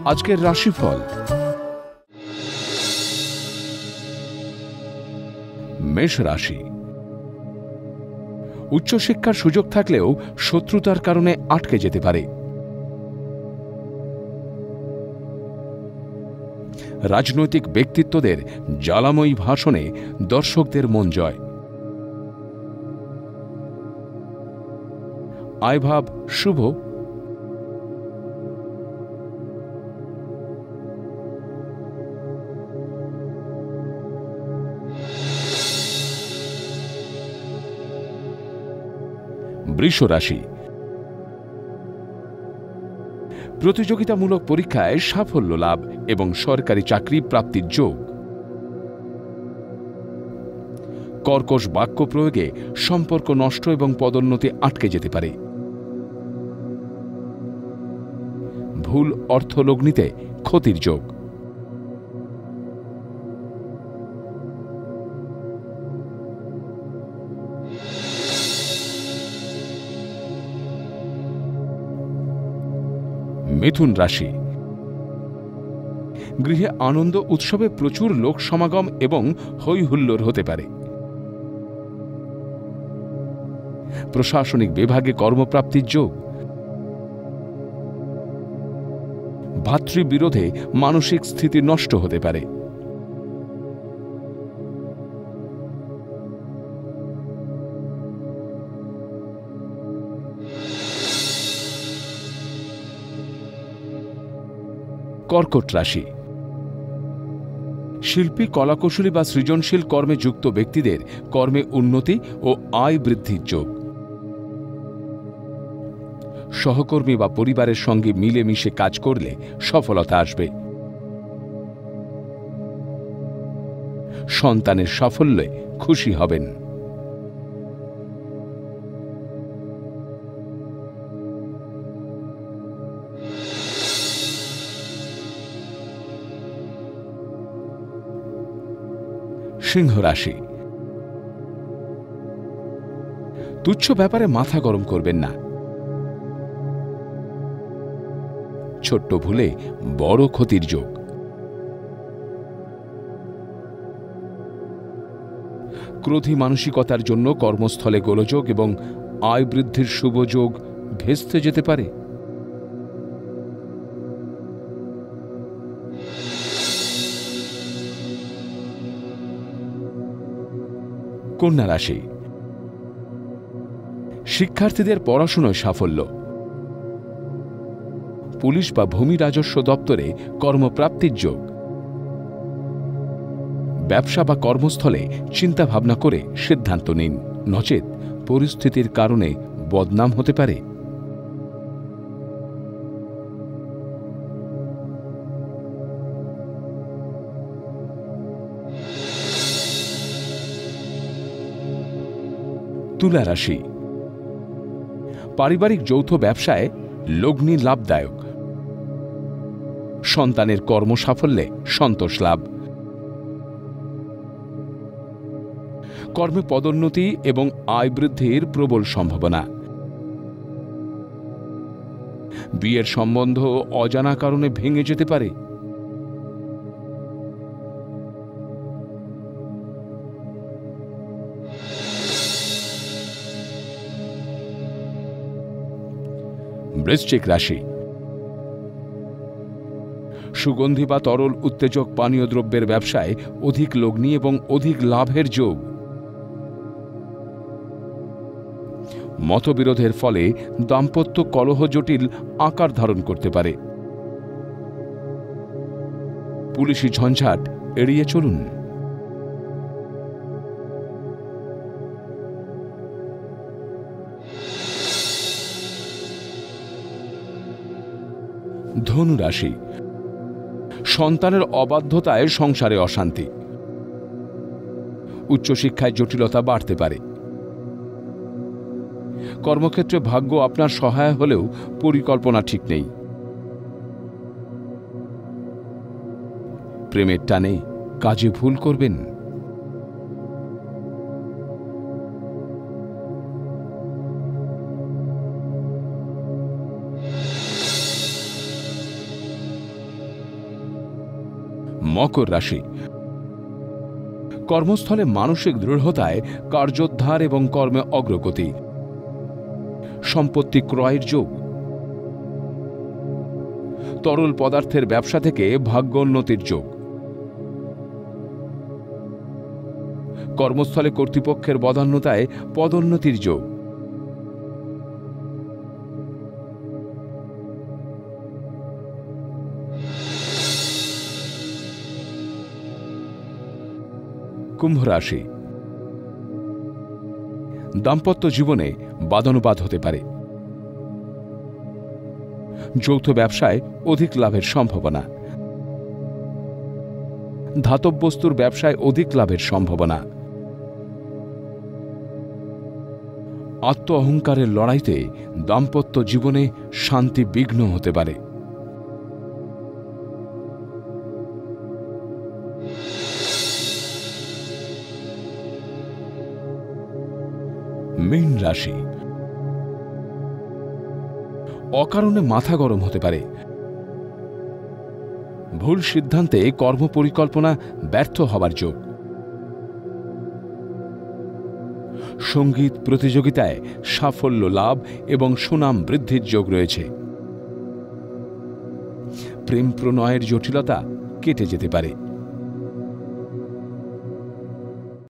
আজকের রাশিফল। মেষ রাশি। উচ্চশিক্ষার সুযোগ থাকলেও শত্রুতার কারণে আটকে যেতে পারে। রাজনৈতিক ব্যক্তিত্বদের জ্বালাময়ী ভাষণে দর্শকদের মন জয়। আয়ভাব শুভ। বৃষ রাশি। প্রতিযোগিতামূলক পরীক্ষায় সাফল্য লাভ এবং সরকারি চাকরি প্রাপ্তির যোগ। কর্কশ বাক্য প্রয়োগে সম্পর্ক নষ্ট এবং পদোন্নতি আটকে যেতে পারে। ভুল অর্থলগ্নিতে ক্ষতির যোগ। মিথুন রাশি। গৃহে আনন্দ উৎসবে প্রচুর লোক সমাগম এবং হৈ হুল্লোড় হতে পারে। প্রশাসনিক বিভাগে কর্মপ্রাপ্তির যোগ। ভাতৃবিরোধে মানসিক স্থিতি নষ্ট হতে পারে। কর্কট রাশি। শিল্পী, কলাকুশলী বা সৃজনশীল কর্মে যুক্ত ব্যক্তিদের কর্মে উন্নতি ও আয় বৃদ্ধির যোগ। সহকর্মী বা পরিবারের সঙ্গে মিলেমিশে কাজ করলে সফলতা আসবে। সন্তানের সাফল্যে খুশি হবেন। সিংহ রাশি। তুচ্ছ ব্যাপারে মাথা গরম করবেন না। ছোট্ট ভুলে বড় ক্ষতির যোগ। ক্রোধী মানসিকতার জন্য কর্মস্থলে গোলযোগ এবং আয় বৃদ্ধির শুভ যোগ ভেস্তে যেতে পারে। কন্যা রাশি। শিক্ষার্থীদের পড়াশোনায় সাফল্য। পুলিশ বা ভূমি রাজস্ব দপ্তরে কর্মপ্রাপ্তির যোগ। ব্যবসা বা কর্মস্থলে চিন্তা ভাবনা করে সিদ্ধান্ত নিন, নচেত পরিস্থিতির কারণে বদনাম হতে পারে। তুলা রাশি। পারিবারিক যৌথ ব্যবসায় লগ্নি লাভদায়ক। সন্তানের কর্মসাফল্যে সন্তোষ লাভ। কর্মে পদোন্নতি এবং আয় বৃদ্ধির প্রবল সম্ভাবনা। বিয়ের সম্বন্ধ অজানা কারণে ভেঙে যেতে পারে। বৃশ্চিক রাশি। সুগন্ধি বা তরল উত্তেজক পানীয় দ্রব্যের ব্যবসায় অধিক লগ্নি এবং অধিক লাভের যোগ। মতবিরোধের ফলে দাম্পত্য কলহ জটিল আকার ধারণ করতে পারে। পুলিশি ঝঞ্ঝাট এড়িয়ে চলুন। ধনু রাশি। সন্তানের অবাধ্যতায় সংসারে অশান্তি। উচ্চশিক্ষায় জটিলতা বাড়তে পারে। কর্মক্ষেত্রে ভাগ্য আপনার সহায় হলেও পরিকল্পনা ঠিক নেই। প্রেমের টানে কাজে ভুল করবেন। মকর রাশি, কর্মস্থলে মানসিক দৃঢ়তায় কার্যোদ্ধার এবং কর্মে অগ্রগতি। সম্পত্তি ক্রয়ের যোগ। তরল পদার্থের ব্যবসা থেকে ভাগ্যোন্নতির যোগ। কর্মস্থলে কর্তৃপক্ষের বদান্যতায় পদোন্নতির যোগ। কুম্ভ রাশি, দাম্পত্য জীবনে বাদানুবাদ হতে পারে। যৌথ ব্যবসায় অধিক লাভের সম্ভাবনা। ধাতব বস্তুর ব্যবসায় অধিক লাভের সম্ভাবনা। আত্ম অহংকারের লড়াইতে দাম্পত্য জীবনে শান্তি বিঘ্ন হতে পারে। মীন রাশি, অকারণে মাথা গরম হতে পারে। ভুল সিদ্ধান্তে কর্মপরিকল্পনা ব্যর্থ হবার যোগ। সঙ্গীত প্রতিযোগিতায় সাফল্য লাভ এবং সুনাম বৃদ্ধির যোগ রয়েছে। প্রেম প্রণয়ের জটিলতা কেটে যেতে পারে।